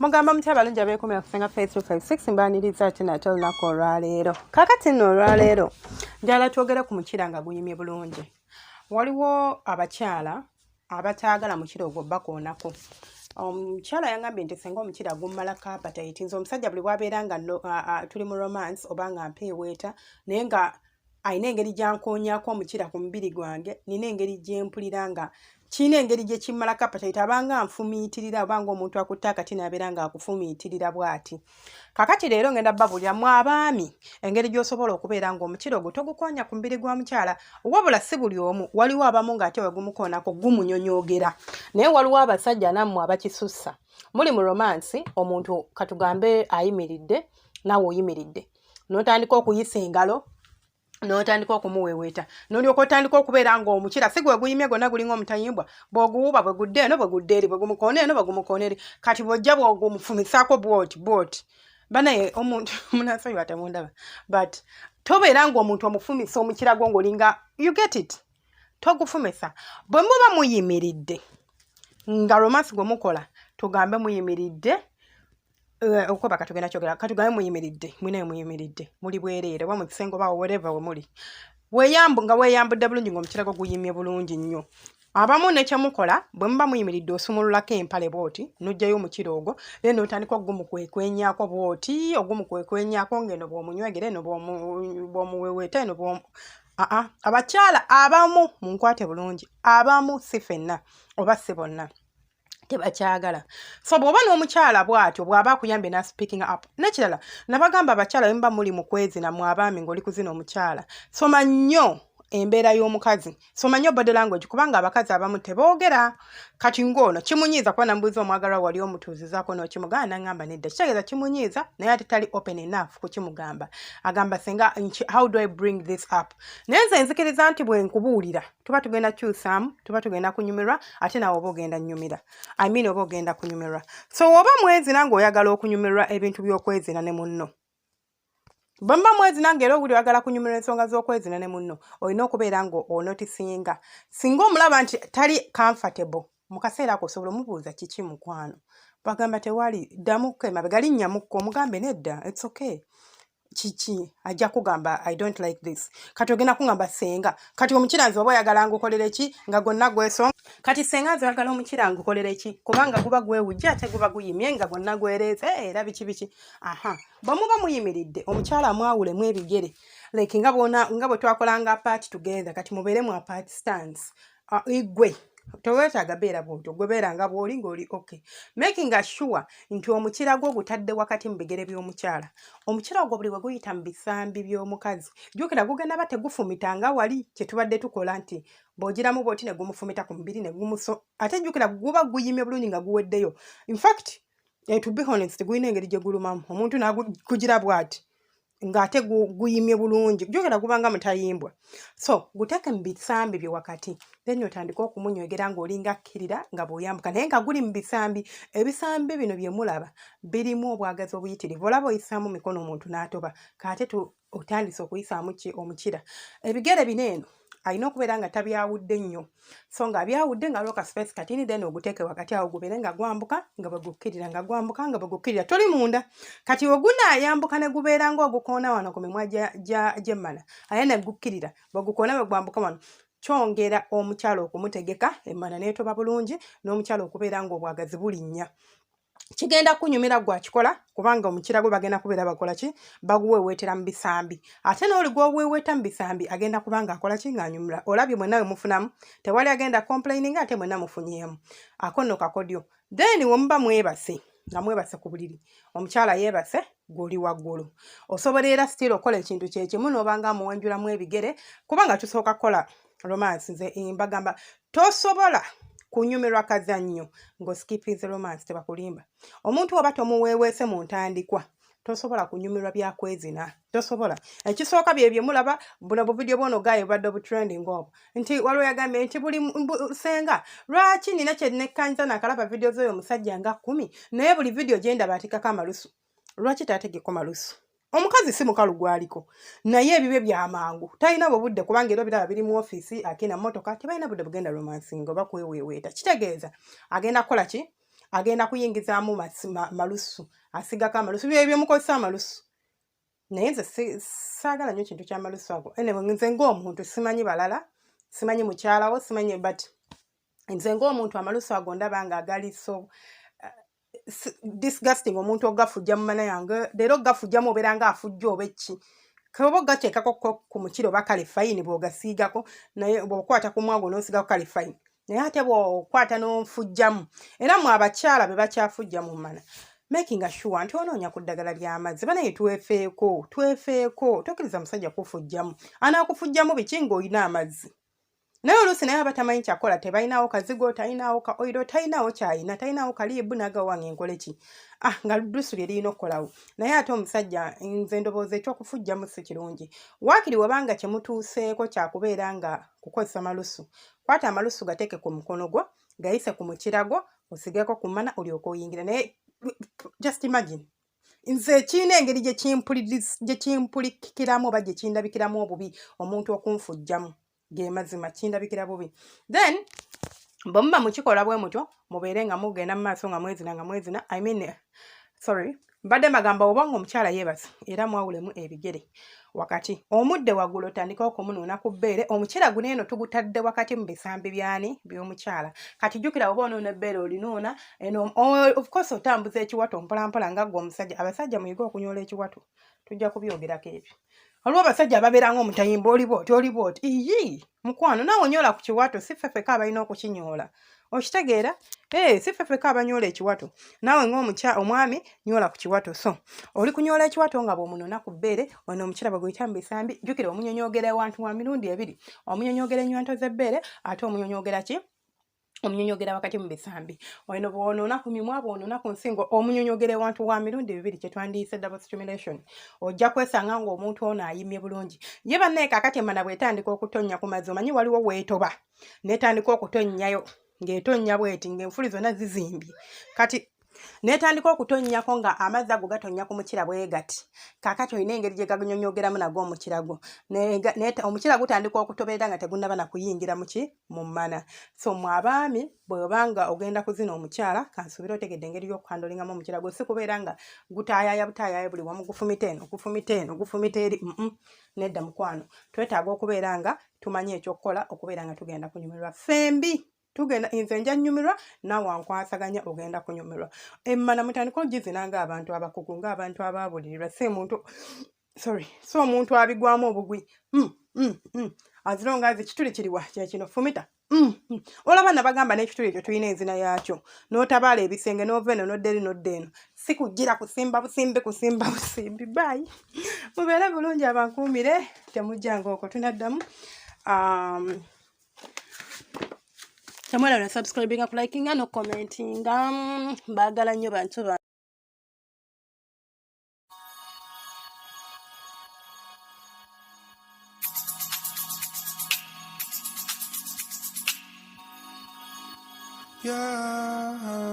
Mugamba mutya balungi abeekomera kusenga Facebook 56 mbaniriza ati nate olunaku olwaleero. Kakati nno olwaleero njala twogere ku mukira nga guyimye bulungi. Waliwo abakyala abataagala mukira ogwo bakoonako. Omukyala yangambye nti senga omukira gummalako appetite, nze omusajja buli bwabeera nga tuli mu romance oba nga mpeeweeta naye nga ayina engeri gyankoonyako omukira ku mubiri gwange, nina engeri gyempulira nga kiina engeri gye kimmalako appetite abanga nfumiitirira obanga omuntu akutte akati n'abeera nga akufumiitirira bw'ati. Kakati leero ngenda babulira mu abaami engeri gy'osobola okubeera ng'omukira ogwo togukonya ku mubiri gwa mukyala, wabula si buli omu, waliwo abamu ng'ate we gumukoonako gumunyonyoogera. Naye waliwo abasajja nammwe abakisussa. Muli mu romance, omuntu katugambe ayimiridde, naawe oyimiridde. N'otandika okuyisa engalo, n'otandika okumuweeweeta. N'olyoka otandika okubeera ng'omukira si gwe guyimye gwonna gulinga omutayimbwa, bw'oguwuba bwe gudde eno bwe gudde eri, bwe gumukoona eno bwe gumukoona eri. Kati bw'ojja bw'ogumufumisaako bwoti. Banaye omuntu munasonyiwa temundaba. But tobeera ng'omuntu omufumisa omukira gwo ng'olinga, you get it? Togufumisa. Bwe muba muyimiridde nga romance gwe mukola, tugambe muyimiridde, okuba katugenda kyogera, katugambe muyimiridde, mwine muyimiridde, muli bwereere oba mu kisenge oba wherever we muli. Nga weeyambudde bulungi ng'omukira gwo guyimye bulungi nnyo. Abamu ne kyemukola, bwe muba muyimiridde osumululako empale bwoti, n'oggyayo omukira ogwo, era n'otandika ogumukwekwenyaako bwoti, ogumukwekwenyaako ng'eno bw'omunywegera, eno bw'omuweeweeta, eno abakyala abamu munkwate bulungi, abamu si ffenna oba si bonna tebakyagala. So bw'oba n'omukyala bw'atyo bw'aba akuyambye na speaking up. N'ekirala nabagamba abakyala bwe muba muli mu kwezina mu abaami ng'oli kuzina omukyala, soma nnyo embeera y'omukazi, soma nnyo body language kubanga abakazi abamu teboogera. Kati ng'ono kimunyiiza kuba nambuuza omwagalwa wali omutuuzizaako n'okimugamba n'angamba nedda, kitegeeza kimunyiiza naye ate tali open enough kukimugamba. Agamba senga how do I bring this up? Naye nze nzikiriza nti bwe nkubuulira tuba tugenda kyusaamu, tuba tugenda kunyumirwa, ate nawe oba ogenda nnyumira. I mean oba ogenda kunyumirwa. So oba mwezina ng'oyagala okunyumirwa ebintu by'okwezina ne munno. Bwe muba mwezina ng'era obuli oyagala kunyumirwa ensonga z'okwezina ne munno, olina okubeera ng'onotisinga. Singa omulaba nti tali comfortable, mu kaseera ako osobola omubuuza kiki mukwano. Bagamba tewali, ddamuko emabega, linnyamukko, omugambe nedda, it's okay. Kiki ajja kugamba I don't like this. Kati ogenda kugamba senga. Kati omukira nze oba oyagala ngukolere ki nga gonna gwesonga. Kati senga nze oyagala omukira ngukolere ki kubanga guba gwewujja ate guba guyimye nga gonna gwereeze era biki. Bwe muba muyimiridde omukyala mwawulemu ebigere like nga bwe twakolanga part together, kati mubeere mu apart stance. Igwe toweetaaga beera bw'otyo, gwe beera nga bw'oli ng'oli okay. Making sure nti omukira gwo gutadde wakati mu bigere by'omukyala. Omukira ogwo buli bwe guyita mu bisambi by'omukazi, jjukira gugenda ba tegufumita nga wali kye tubadde tukola nti bw'ogiramu bw'oti ne gumufumita ku mubiri ne gumuso. Ate jjukira guba guyimye bulungi nga guweddeyo. In fact, to be honest, guyina engeri gye gulumamu. Omuntu n'agugira bw'ati ng'ate guyimye bulungi, jjukira gubanga mutayimbwa. So guteeke mu bisambi bye wakati, then otandika okumunywegera ng'olinga akkirira nga bw'oyambuka naye nga guli mu bisambi. Ebisambi bino bye mulaba birimu obwagazi obuyitirivu. Olaba oyisaamu mikono omuntu n'atoba, kate otandise okuyisaamu omukira. Ebigere bino eno alina okubeera nga tabyawudde nnyo. So ng'abyawudde nga looka space katini then oguteeke wakati awo gubeere nga gwambuka nga bwe gukkirira nga gwambuka nga bwe gukkirira. Toli munda. Kati ogunaayambuka ne gubeera ng'ogukoona wano ku mimwa gy'emmana. Aye ne gukkirira bwe gukoona bwe gwambuka wano. Kyongera omukyala okumutegeka emmana n'etoba bulungi n'omukyala okubeera ng'obwagazi bulinnya. Kigenda kunyumira gwa kikola kubanga omukira gwe bagenda kubeera bakola ki baguweeweetera mu bisambi. Ate n'oli gw'oweeweeta mu bisambi agenda kubanga akola ki ng'anyumira. Olabye mwenna we mufunamu, tewali agenda complaining ate mwenna mufunyeemu. Ako nno kakodyo. Then we muba mwebase nga mwebase ku buliri, omukyala yeebase gw'oli waggulu. Osobola era still okola ekintu kye kimu n'obanga amuwenjulamu ebigere kubanga tusooka kukola romance. Nze mbagamba tosobola kunyumirwa kazannyo ng'oskipize romance tebakulimba. Omuntu oba tomuweeweese mu ntandikwa tosobola kunyumirwa byakwezina, tosobola. Ekisooka bye mulaba buno buvidiyo bwono gaye bwadde obutrending obwo nti waliwo yagambye nti buli senga lwaki nina kye nekkanyiza nakalaba vidiyo z'oyo omusajja nga 10 naye buli vidiyo gye ndaba atikako amalusu. Lwaki taategeko malusu? Omukazi si mukalu gwaliko naye ebibe byamangu talina budde kubanga era biraba biri mu office akina motoka tebalina budde bugenda romancinga oba kweweeweeta. Kitegeeza agenda kukola ki agenda kuyingizaamu malusu asigako amalusu byebyo mukozesa amalusu naye nze saagala nnyo kintu ky'amalusu ago nze ng'omuntu simanyi balala simanyi mukyalawo simanyi but nze ng'omuntu amalusu ago ndaba nga agali so disgusting omuntu ogafujja mu mana yange leero gafujjamu obeera nga afujja oba ekki kaba gateekako ku mukiro oba kale fayini bw'ogasiigako naye bw'okwata ku mwago n'osigako kale fayini naye ate bw'okwata n'onfujjamu era mu abakyala be bakyafujja mu mana making sure nti onoonya ku ddagala ly'amazzi banaye twefeeko tokkiriza musajja kufujjamu anaakufujjamu biki ng'olina amazzi naye oluusi naye aba tamanyi kyakola tebalinawo kazigo talinawo ka oiro talinawo kyayina talinawo kaliibu nagawange enkole ki nga ludusu lye lirina okukolawo naye ate omusajja nze ndowooza ekyokufujjamu si kirungi waakiri webanga kyemutuuseeko kyakubeera nga kukozesa malusu kwata amalusu gateeke ku mukono gwo gayise ku mukira gwo osigeko ku mana olyoka oyingira naye just imagine nze kiina engeri gye kimpulikikiramu oba gye kindabikiramu obubi omuntu okunfujjamu ge mazima kindabikira bubi then bwe muba mukikola bwe mutyo mubeere nga mugenda mu maaso nga mwezina mbadde magamba oba nga omukyala yeebasa era mwawulemu ebigere wakati omudde waggulu otandikawo okumunuuna ku bbeere omukira guno eno tugutadde wakati mu bisambi by'omukyala kati jjukira oba onuuna ebbeere olinuuna of course otambuza ekiwato mpolampola nga ggwe omusajja abasajja muyige okunyoola ekiwato tujja kubyogerako ebyo waliwo abasajja ababeera ng'omutayimba oli bwoti iyi mukwano naawe onyoola ku kiwato si ffeffeka abalina okukinyoola okitegeera si ffeffeka abanyoola ekiwato naawe ng'omwami nyoola ku kiwato so oli kunyoola ekiwato nga bw'omunuuna ku bbeere ono omukira bwe guyita mu bisambi jjukira omunyonyoogera ewantu wa mirundi ebiri omunyonyoogera ennywanto z'ebbeere ate omunyonyoogera ki omunyonyogera wakati mu bisambi ono bw'onuuna ku mimwa bw'onuuna ku nsingo omunyonyogera ewantu wa mirundi ebibiri kye twandiyise double stimulation ojja kwesanga ng'omuntu ono ayimye bulungi ye bannaye kaakati emmana bw'etandika okutonnya ku mazzi omanyi waliwo weetoba n'etandika okutonnyayo ng'etonnya bweti ng'enfuli zonna zizimbye kati n'etandika okutonnyako nga amazzi ago gatonnya ku mukira bwe gati kaakati olina engeri gye ganyonyogeramu nagwo omukira gwo omukira gutandika okutoberera nga tegunnaba na kuyingira mu mana so mu abaami bw'obanga ogenda kuzina omukyala kansuubira otegedde engeri y'okukandolingamu omukira gwo si kubeera nga gutaayaaya buli wamu gufumita eno gufumita eri nedda mukwano twetaaga okubeera nga tumanyi ekyokukola okubeera nga tugenda kunyumirwa fembi tugenda nze nja nnyumirwa naawe wankwasaganya ogenda kunyumirwa emmana mutandika ogizina ng'abantu abakugu ng'abantu abaabulirirwa so omuntu abigwamu obugwi azironga kituli kiriwa kyekino fumita olaba nabagamba n'ekituli ekyo tulina enzina yaakyo n'otabaala ebisenge n'ova eno n'odda eno si kugira kusimba busimbi bayi mubeere bulungi abankuumire temujjanga okwo tunaddamu Tamara na subscribing up liking and commenting bagala nnyo bantu ba Yeah.